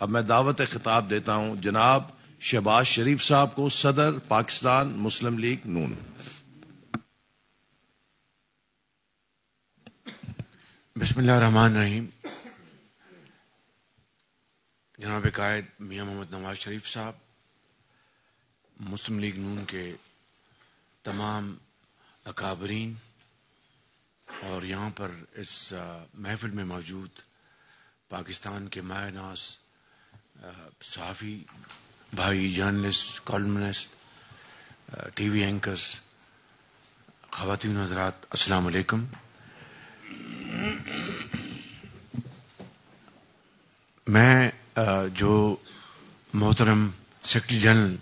اب میں دعوت خطاب دیتا ہوں جناب شہباز شریف صاحب کو، صدر پاکستان مسلم لیگ نون۔ بسم اللہ الرحمن الرحیم۔ جناب قائد میاں محمد نواز شریف صاحب، مسلم لیگ نون کے تمام اکابرین اور یہاں پر اس محفل میں موجود پاکستان کے مایہ ناز صحافی بھائی، journalist, columnist, T V anchors, خواتین و حضرات، السلام علیکم۔ میں جو محترم سیکرٹری جنرل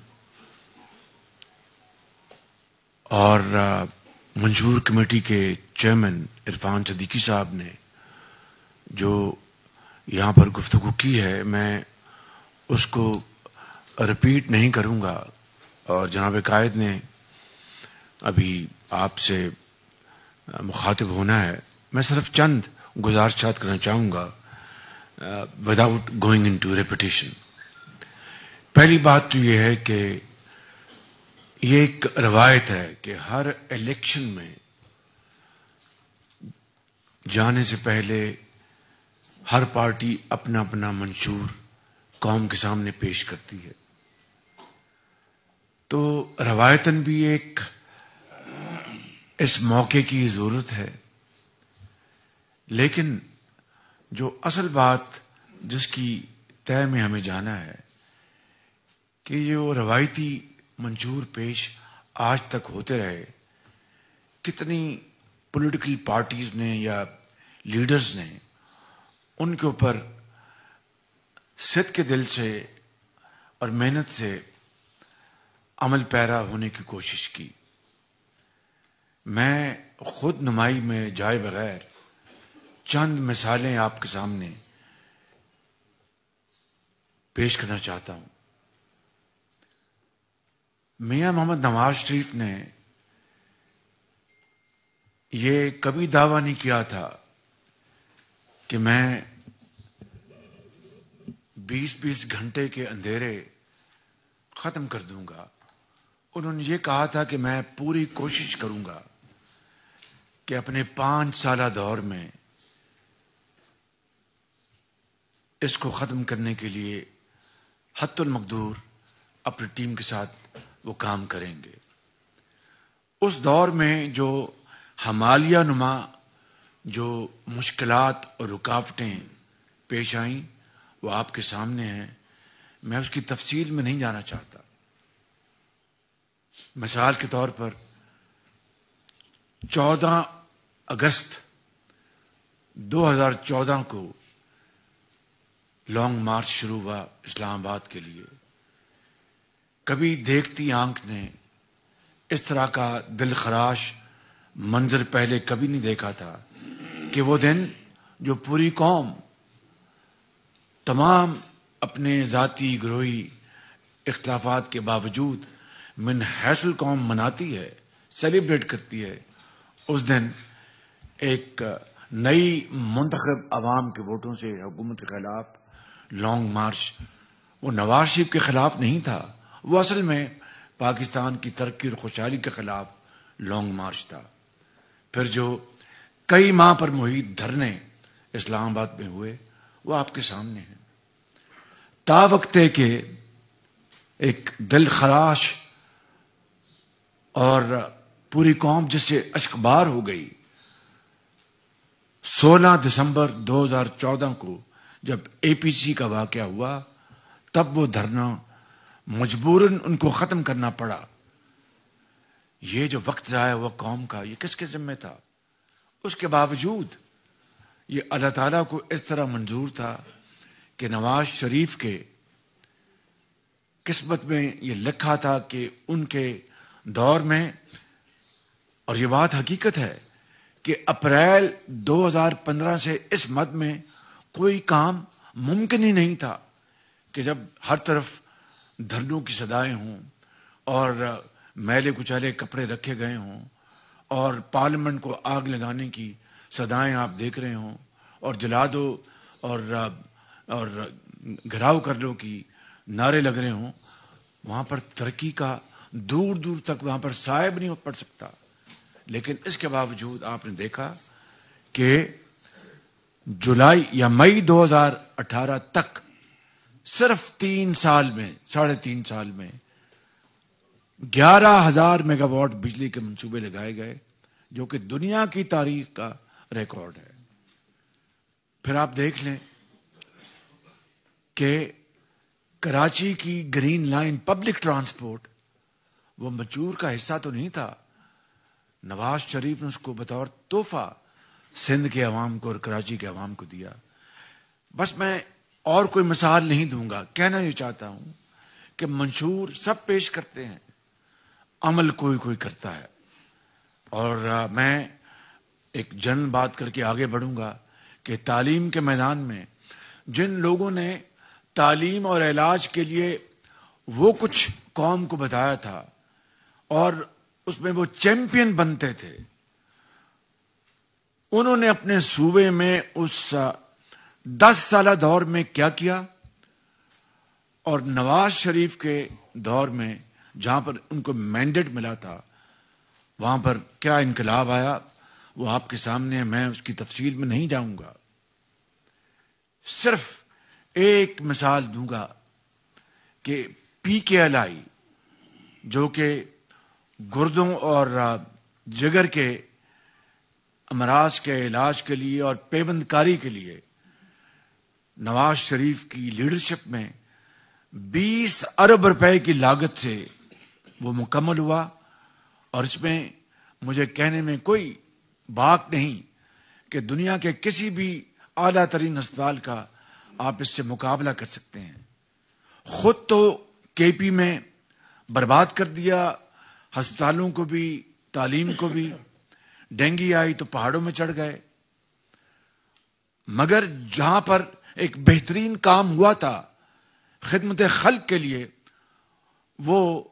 اور منشور کمیٹی کے چیئرمین عرفان صدیقی صاحب نے جو یہاں پر گفتگو کی ہے، میں اس کو رپیٹ نہیں کروں گا، اور جناب قائد نے ابھی آپ سے مخاطب ہونا ہے۔ میں صرف چند گزارشات کرنا چاہوں گا وداؤٹ گوئنگ انٹو ریپیٹیشن۔ پہلی بات تو یہ ہے کہ یہ ایک روایت ہے کہ ہر الیکشن میں جانے سے پہلے ہر پارٹی اپنا اپنا منشور قوم کے سامنے پیش کرتی ہے، تو روایتاً بھی ایک اس موقع کی ضرورت ہے، لیکن جو اصل بات جس کی طے میں ہمیں جانا ہے کہ یہ روایتی منشور پیش آج تک ہوتے رہے، کتنی پولیٹیکل پارٹیز نے یا لیڈرز نے ان کے اوپر صدق کے دل سے اور محنت سے عمل پیرا ہونے کی کوشش کی۔ میں خود نمائی میں جائے بغیر چند مثالیں آپ کے سامنے پیش کرنا چاہتا ہوں۔ میاں محمد نواز شریف نے یہ کبھی دعویٰ نہیں کیا تھا کہ میں 20 گھنٹے کے اندھیرے ختم کر دوں گا۔ انہوں نے یہ کہا تھا کہ میں پوری کوشش کروں گا کہ اپنے 5 سالہ دور میں اس کو ختم کرنے کے لیے حتی المقدور اپنی ٹیم کے ساتھ وہ کام کریں گے۔ اس دور میں جو ہمالیہ نما جو مشکلات اور رکاوٹیں پیش آئیں وہ آپ کے سامنے ہیں، میں اس کی تفصیل میں نہیں جانا چاہتا۔ مثال کے طور پر 14 اگست 2014 کو لانگ مارچ شروع ہوا اسلام آباد کے لیے۔ کبھی دیکھتی آنکھ نے اس طرح کا دل خراش منظر پہلے کبھی نہیں دیکھا تھا کہ وہ دن جو پوری قوم تمام اپنے ذاتی گروہی اختلافات کے باوجود من حیث القوم مناتی ہے، سیلیبریٹ کرتی ہے، اس دن ایک نئی منتخب عوام کے ووٹوں سے حکومت کے خلاف لانگ مارچ، وہ نواز شریف کے خلاف نہیں تھا، وہ اصل میں پاکستان کی ترقی اور خوشحالی کے خلاف لانگ مارچ تھا۔ پھر جو کئی ماہ پر محیط دھرنے اسلام آباد میں ہوئے وہ آپ کے سامنے ہیں۔ تا وقتے کہ ایک دل خراش اور پوری قوم جس سے اشکبار ہو گئی، 16 دسمبر 2014 کو جب اے پی سی کا واقعہ ہوا تب وہ دھرنا مجبوراً ان کو ختم کرنا پڑا۔ یہ جو وقت ضائع ہوا قوم کا، یہ کس کے ذمہ تھا؟ اس کے باوجود یہ اللہ تعالیٰ کو اس طرح منظور تھا کہ نواز شریف کے قسمت میں یہ لکھا تھا کہ ان کے دور میں، اور یہ بات حقیقت ہے کہ اپریل 2015 سے اس مد میں کوئی کام ممکن ہی نہیں تھا کہ جب ہر طرف دھرنوں کی صدائیں ہوں اور میلے کچالے کپڑے رکھے گئے ہوں اور پارلیمنٹ کو آگ لگانے کی صدائیں آپ دیکھ رہے ہوں اور جلا دو اور گھراؤ کر لو کی نعرے لگ رہے ہوں، وہاں پر ترقی کا دور دور تک وہاں پر سایہ بھی نہیں پڑ سکتا. لیکن اس کے باوجود آپ نے دیکھا کہ جولائی یا مئی 2018 تک صرف 3 سال میں، 3.5 سال میں 11,000 میگا واٹ بجلی کے منصوبے لگائے گئے، جو کہ دنیا کی تاریخ کا ریکارڈ ہے. پھر آپ دیکھ لیں کہ کراچی کی گرین لائن پبلک ٹرانسپورٹ وہ مچور کا حصہ تو نہیں تھا، نواز شریف نے اس کو بطور تحفہ سندھ کے عوام کو اور کراچی کے عوام کو دیا. بس میں اور کوئی مثال نہیں دوں گا، کہنا یہ چاہتا ہوں کہ منشور سب پیش کرتے ہیں، عمل کوئی کوئی کرتا ہے. اور میں ایک جنرل بات کر کے آگے بڑھوں گا کہ تعلیم کے میدان میں جن لوگوں نے تعلیم اور علاج کے لیے وہ کچھ قوم کو بتایا تھا اور اس میں وہ چیمپئن بنتے تھے، انہوں نے اپنے صوبے میں اس 10 سالہ دور میں کیا کیا، اور نواز شریف کے دور میں جہاں پر ان کو مینڈیٹ ملا تھا وہاں پر کیا انقلاب آیا، وہ آپ کے سامنے، میں اس کی تفصیل میں نہیں جاؤں گا. صرف ایک مثال دوں گا کہ PKLI جو کہ گردوں اور جگر کے امراض کے علاج کے لیے اور پیوند کاری کے لیے نواز شریف کی لیڈرشپ میں 20 ارب روپے کی لاگت سے وہ مکمل ہوا. اور اس میں مجھے کہنے میں کوئی بات نہیں کہ دنیا کے کسی بھی اعلیٰ ترین اسپتال کا آپ اس سے مقابلہ کر سکتے ہیں. خود تو KP میں برباد کر دیا، ہسپتالوں کو بھی، تعلیم کو بھی. ڈینگی آئی تو پہاڑوں میں چڑھ گئے. مگر جہاں پر ایک بہترین کام ہوا تھا خدمت خلق کے لیے، وہ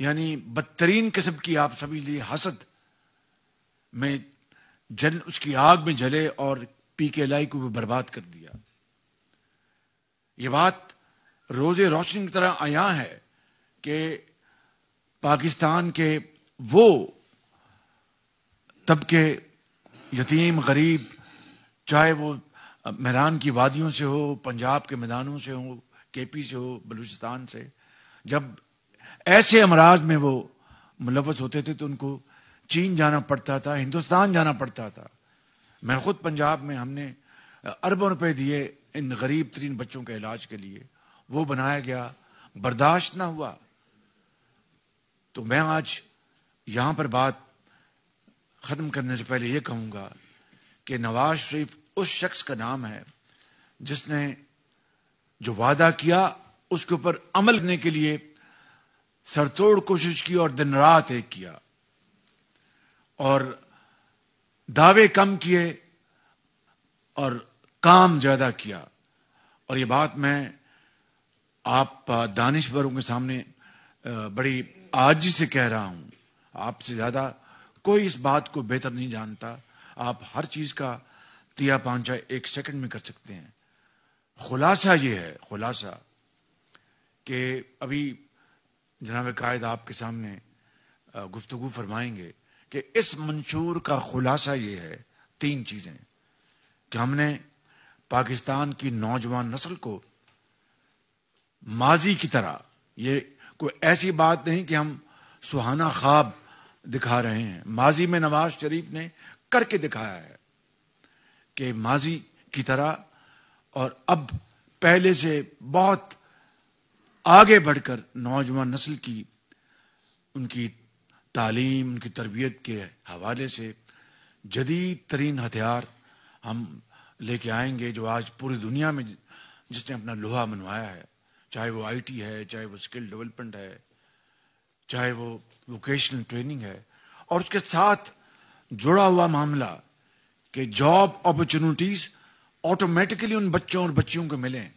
یعنی بدترین قسم کی آپ سبھی لیے حسد میں اس کی آگ میں جلے اور PKLI کو بھی برباد کر دیا. یہ بات روز روشنی کی طرح عیاں ہے کہ پاکستان کے وہ طبقے، یتیم غریب، چاہے وہ میران کی وادیوں سے ہو، پنجاب کے میدانوں سے ہو، KP سے ہو، بلوچستان سے، جب ایسے امراض میں وہ ملوث ہوتے تھے تو ان کو چین جانا پڑتا تھا، ہندوستان جانا پڑتا تھا. میں خود پنجاب میں، ہم نے اربوں روپے دیے ان غریب ترین بچوں کے علاج کے لیے، وہ بنایا گیا، برداشت نہ ہوا. تو میں آج یہاں پر بات ختم کرنے سے پہلے یہ کہوں گا کہ نواز شریف اس شخص کا نام ہے جس نے جو وعدہ کیا اس کے اوپر عمل کرنے کے لیے سرتوڑ کوشش کی اور دن رات ایک کیا، اور دعوے کم کیے اور کام زیادہ کیا. اور یہ بات میں آپ دانشوروں کے سامنے بڑی عاجزی سے کہہ رہا ہوں. آپ سے زیادہ کوئی اس بات کو بہتر نہیں جانتا. آپ ہر چیز کا تیا پانچا 1 سیکنڈ میں کر سکتے ہیں. خلاصہ یہ ہے، خلاصہ کہ ابھی جناب قائد آپ کے سامنے گفتگو فرمائیں گے کہ اس منشور کا خلاصہ یہ ہے، 3 چیزیں کہ ہم نے پاکستان کی نوجوان نسل کو ماضی کی طرح، یہ کوئی ایسی بات نہیں کہ ہم سہانا خواب دکھا رہے ہیں، ماضی میں نواز شریف نے کر کے دکھایا ہے کہ ماضی کی طرح اور اب پہلے سے بہت آگے بڑھ کر نوجوان نسل کی، ان کی تعلیم، ان کی تربیت کے حوالے سے جدید ترین ہتھیار ہم لے کے آئیں گے، جو آج پوری دنیا میں جس نے اپنا لوہا منوایا ہے، چاہے وہ IT ہے، چاہے وہ اسکل ڈیولپمنٹ ہے، چاہے وہ ووکیشنل ٹریننگ ہے، اور اس کے ساتھ جڑا ہوا معاملہ کہ جاب اپرچونٹیز آٹومیٹکلی ان بچوں اور بچیوں کو ملیں،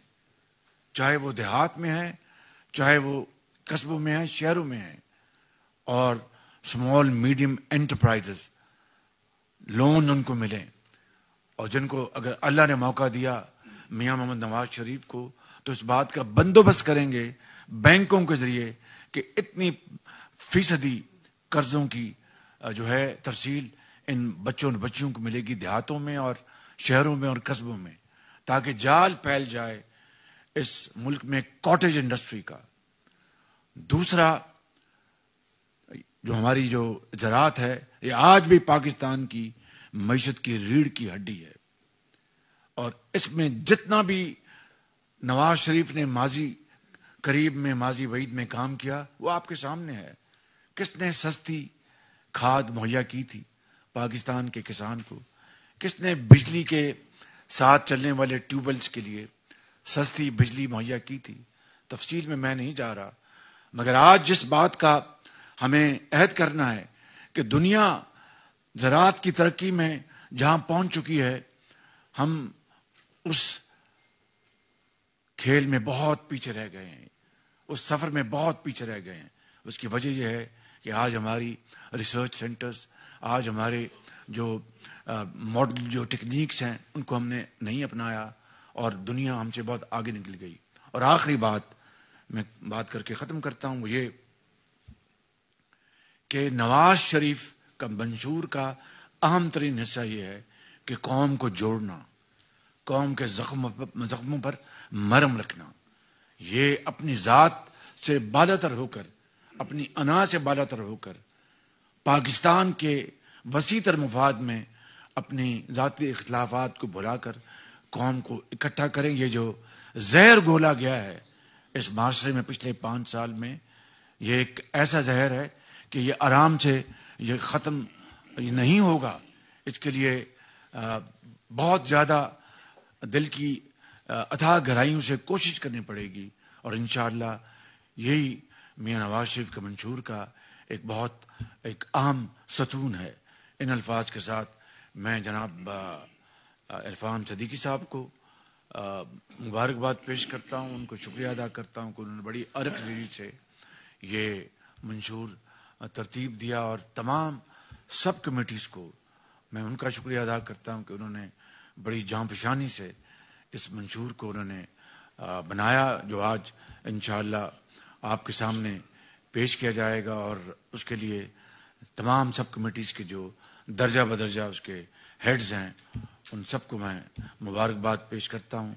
چاہے وہ دیہات میں ہیں، چاہے وہ قصبوں میں ہیں، شہروں میں ہیں، اور اسمال میڈیم انٹرپرائزز لون ان کو ملیں، اور جن کو اگر اللہ نے موقع دیا میاں محمد نواز شریف کو تو اس بات کا بندوبست کریں گے بینکوں کے ذریعے کہ اتنی فیصدی قرضوں کی جو ہے ترسیل ان بچوں اور بچیوں کو ملے گی دیہاتوں میں اور شہروں میں اور قصبوں میں، تاکہ جال پھیل جائے اس ملک میں کاٹیج انڈسٹری کا۔ دوسرا، جو ہماری جو زراعت ہے یہ آج بھی پاکستان کی معیشت کی ریڑھ کی ہڈی ہے، اور اس میں جتنا بھی نواز شریف نے ماضی قریب میں، ماضی بعید میں کام کیا وہ آپ کے سامنے ہے۔ کس نے سستی کھاد مہیا کی تھی پاکستان کے کسان کو؟ کس نے بجلی کے ساتھ چلنے والے ٹیوب ویلز کے لیے سستی بجلی مہیا کی تھی؟ تفصیل میں نہیں جا رہا، مگر آج جس بات کا ہمیں عہد کرنا ہے کہ دنیا زراعت کی ترقی میں جہاں پہنچ چکی ہے، ہم اس کھیل میں بہت پیچھے رہ گئے ہیں، اس سفر میں بہت پیچھے رہ گئے ہیں۔ اس کی وجہ یہ ہے کہ آج ہماری ریسرچ سینٹرز، آج ہمارے جو ماڈل جو ٹیکنیکس ہیں ان کو ہم نے نہیں اپنایا، اور دنیا ہم سے بہت آگے نکل گئی۔ اور آخری بات میں بات کر کے ختم کرتا ہوں، وہ یہ کہ نواز شریف کا منشور کا اہم ترین حصہ یہ ہے کہ قوم کو جوڑنا، قوم کے زخموں پر مرہم رکھنا۔ یہ اپنی ذات سے بالاتر ہو کر، اپنی انا سے بالاتر ہو کر، پاکستان کے وسیع تر مفاد میں اپنی ذاتی اختلافات کو بھلا کر قوم کو اکٹھا کریں۔ یہ جو زہر گھولا گیا ہے اس معاشرے میں پچھلے 5 سال میں، یہ ایک ایسا زہر ہے کہ یہ آرام سے یہ ختم نہیں ہوگا۔ اس کے لیے بہت زیادہ دل کی اتھاہ گہرائیوں سے کوشش کرنی پڑے گی، اور انشاءاللہ یہی میاں نواز شریف کے منشور کا ایک اہم ستون ہے۔ ان الفاظ کے ساتھ میں جناب عرفان صدیقی صاحب کو مبارکباد پیش کرتا ہوں، ان کو شکریہ ادا کرتا ہوں کہ انہوں نے بڑی ارق ریزی سے یہ منشور ترتیب دیا، اور تمام سب کمیٹیز کو میں ان کا شکریہ ادا کرتا ہوں کہ انہوں نے بڑی جاں فشانی سے اس منشور کو انہوں نے بنایا، جو آج انشاءاللہ آپ کے سامنے پیش کیا جائے گا۔ اور اس کے لیے تمام سب کمیٹیز کے جو درجہ بدرجہ اس کے ہیڈز ہیں ان سب کو میں مبارکباد پیش کرتا ہوں۔